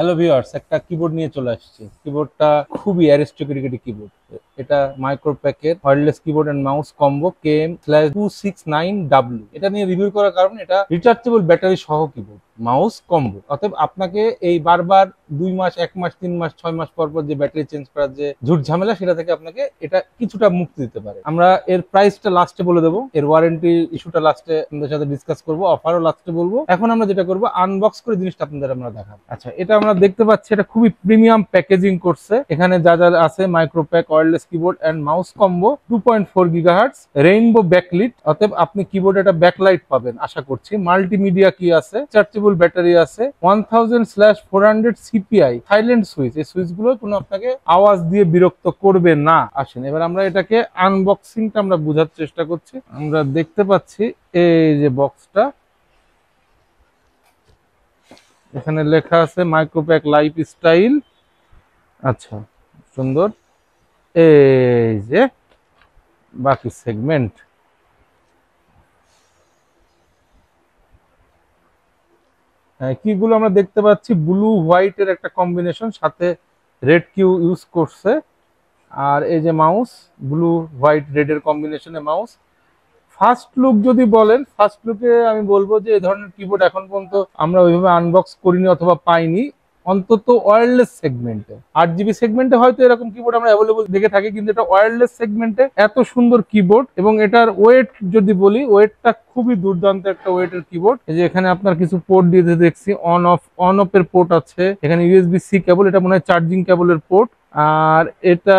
Hello viewers, একটা keyboard নিয়ে চলে আসছে। কিবোর্ডটা খুবই অ্যারিস্টোক্রেটিক একটি কিবোর্ড। এটা মাইক্রো প্যাকের wireless keyboard and mouse combo KM/269W। এটা নিয়ে রিভিউ করার কারণ এটা রিচার্জেবল ব্যাটারি সহ কিবোর্ড মাউস কম্বো। অতএব আপনাকে এই বারবার 2 মাস, 1 মাস, 3 মাস, 6 মাস পর পর যে ব্যাটারি চেঞ্জ করার যে ঝুট ঝামেলা, সেটা থেকে আপনাকে এটা কিছুটা মুক্তি দিতে পারে। আমরা এর প্রাইসটা লাস্টে বলে দেবো, এর ওয়ারেন্টি ইস্যুটা লাস্টে আপনাদের সাথে ডিসকাস করবো, অফারও লাস্টে বলবো। এখন আমরা যেটা করবো, আনবক্স করে জিনিসটা আপনাদের আমরা দেখাবো। আচ্ছা, এটা আমরা দেখতে পাচ্ছি এটা খুবই প্রিমিয়াম প্যাকেজিং করছে। এখানে যা যা আছে, micro pack wireless keyboard and mouse combo 2.4 gigahertz rainbow backlit. অতএব আপনি কিবোর্ডে একটা ব্যাকলাইট পাবেন আশা করছি। মাল্টিমিডিয়া কি আছে, চার্জেবল ব্যাটারি আছে, 1000/400 সিপিআই থাইল্যান্ড সুইচ। এই সুইচ গুলো কোনো আপনাকে আওয়াজ দিয়ে বিরক্ত করবে না। আসেন এবার আমরা এটাকে আনবক্সিংটা আমরা বোঝার চেষ্টা করছি। আমরা দেখতে পাচ্ছি এই যে বক্সটা, এখানে লেখা আছে মাইক্রোপ্যাক লাইফ স্টাইল। আচ্ছা, সুন্দর। এই যে বাকি সেগমেন্ট, কিগুলো আমরা দেখতে পাচ্ছি ব্লু হোয়াইট এর একটা কম্বিনেশন, সাথে রেড কিউ ইউজ করছে। আর এই যে মাউস, ব্লু হোয়াইট রেড এর কম্বিনেশনে মাউস। ফার্স্ট লুক যদি বলেন, ফার্স্ট লুকে আমি বলবো যে এই ধরনের কিবোর্ড এখন পর্যন্ত আমরা ওইভাবে আনবক্স করিনি অথবা পাইনি, অন্তত ওয়্যারলেস সেগমেন্টে। 8 জিবি সেগমেন্টে হয়তো এরকম কিবোর্ড আমরা অ্যাভেলেবল দেখে থাকি, কিন্তু এটা ওয়্যারলেস সেগমেন্টে এত সুন্দর কিবোর্ড। এবং এটার ওয়েট যদি বলি, ওয়েটটা খুবই দুর্দান্ত একটা ওয়েটের কিবোর্ড। এই যে এখানে আপনার কিছু পোর্ট দিয়ে দেখছি, অন অফ এর পোর্ট আছে, এখানে ইউএসবি-সি কেবল, এটা মনে হয় চার্জিং কেবলের পোর্ট। আর এটা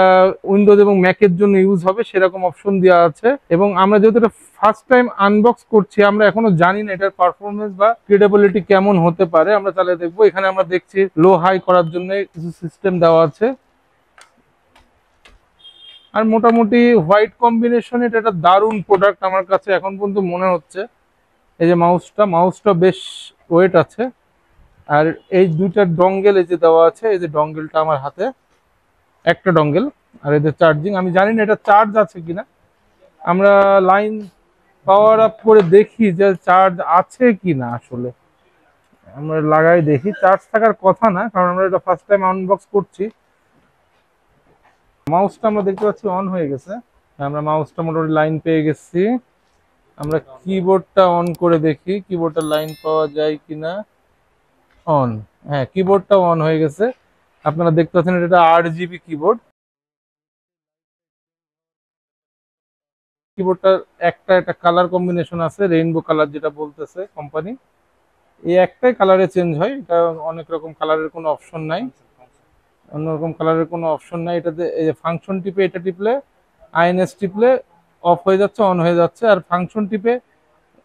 উইন্ডোজ এবং ম্যাকের জন্য ইউজ হবে সেরকম অপশন দেওয়া আছে। এবং আমরা যেহেতু এটা ফার্স্ট টাইম আনবক্স করছি, আমরা এখনো জানি না এটার পারফরমেন্স বা ক্রেডিবিলিটি কেমন হতে পারে। আমরা তাহলে দেখবো, এখানে আমরা দেখছি লো হাই করার জন্য কিছু সিস্টেম দেওয়া আছে। আর মোটামুটি হোয়াইট কম্বিনেশন, এটা একটা দারুণ প্রোডাক্ট আমার কাছে এখন পর্যন্ত মনে হচ্ছে। এই যে মাউসটা বেশ ওয়েট আছে। আর এই দুইটা ডঙ্গেল এই যে দেওয়া আছে, এই যে ডঙ্গেলটা আমার হাতে, একটা ডঙ্গেল। আর এদের চার্জিং, আমি জানি না এটা চার্জ আছে কিনা। আমরা লাইন পাওয়ার আপ করে দেখি যে চার্জ আছে কিনা। আসলে আমরা লাগাই দেখি, চার্জ থাকার কথা না, কারণ আমরা এটা ফার্স্ট টাইম আনবক্স করছি। মাউসটা আমরা দেখতে পাচ্ছি অন হয়ে গেছে। আমরা মাউসটা মোটামুটি লাইন পেয়ে গেছি। আমরা কিবোর্ডটা অন করে দেখি কিবোর্ডের লাইন পাওয়া যায় কিনা। অন, হ্যাঁ, কিবোর্ডটা অন হয়ে গেছে। আপনারা দেখতে পাচ্ছেন এটা 8 জিবি কিবোর্ড। কিবোর্ডটার একটা কালার কম্বিনেশন আছে, রেইনবো কালার যেটা বলতেছে কোম্পানি। এই একটাই কালারে চেঞ্জ হয়, এটা অনেক রকম কালারের কোনো অপশন নাই, অন্যরকম কালারের কোনো অপশন নাই এটাতে। এই যে ফাংশন টিপে, এটা টিপলে, আইএনএস টিপলে অফ হয়ে যাচ্ছে, অন হয়ে যাচ্ছে। আর ফাংশন টিপে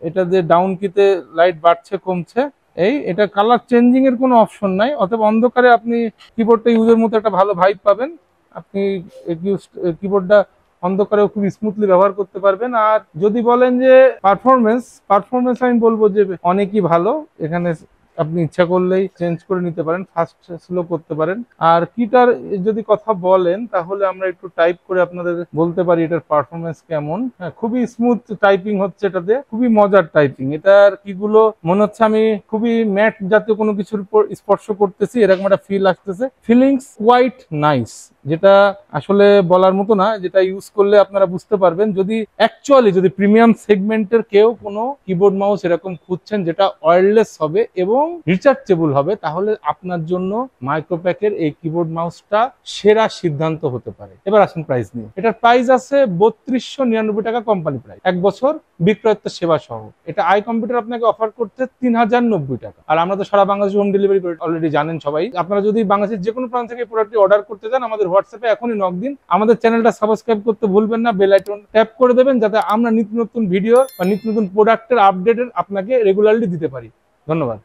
এটা যে ডাউন কিতে লাইট বাড়ছে কমছে। এটা কালার চেঞ্জিং এর কোনো অপশন নাই। অতএব অন্ধকারে আপনি কিবোর্ডটা ইউজের মতো একটা ভালো ভাইব পাবেন। আপনি কিবোর্ডটা অন্ধকারেও খুব স্মুথলি ব্যবহার করতে পারবেন। আর যদি বলেন যে পারফরমেন্স আমি বলবো যে অনেকই ভালো। এখানে আপনি ইচ্ছা করলেই চেঞ্জ করে নিতে পারেন, ফাস্ট স্লো করতে পারেন। আর কিটার যদি কথা বলেন, তাহলে আমরা একটু টাইপ করে আপনাদের বলতে পারি এটার পারফরমেন্স কেমন। হ্যাঁ, খুবই স্মুথ টাইপিং হচ্ছে এটাতে, খুবই মজার টাইপিং। এটার কিগুলো মনে হচ্ছে আমি খুবই ম্যাট জাতীয় কোনো কিছুর উপর স্পর্শ করতেছি, এরকম একটা ফিল আসতেছে। ফিলিংস কোয়াইট নাইস, যেটা আসলে বলার মতো না, যেটা ইউজ করলে আপনারা বুঝতে পারবেন। যদি প্রিমিয়াম সেগমেন্টের কেউ কোনো কিবোর্ড মাউস এরকম খুঁজছেন যেটা ওয়্যারলেস হবে এবং রিচার্জেবল হবে, তাহলে আপনার জন্য মাইক্রোপ্যাকের এই কিবোর্ড মাউসটা সেরা সিদ্ধান্ত হতে পারে। এবার আসুন প্রাইস নিয়ে। এটার প্রাইস আছে 3299 টাকা কোম্পানি প্রাইস, 1 বছর বিক্রয়োত্তর সেবা সহ। এটা আই কম্পিউটার আপনাকে অফার করতে 3090 টাকা। আর আমরা তো সারা বাংলাদেশ হোম ডেলিভারি করে অলরেডি জানেন সবাই। আপনারা যদি বাংলাদেশের যে কোনো প্রান্ত থেকে প্রোডাক্টটি অর্ডার করতে চান, আমাদের হোয়াটসঅ্যাপে এখনই নক দিন। আমাদের চ্যানেলটা সাবস্ক্রাইব করতে ভুলবেন না, বেল আইকন ট্যাপ করে দেবেন, যাতে আমরা নিত্য নতুন ভিডিও বা নিত্য নতুন প্রোডাক্টের আপডেট আপনাকে রেগুলারলি দিতে পারি। ধন্যবাদ।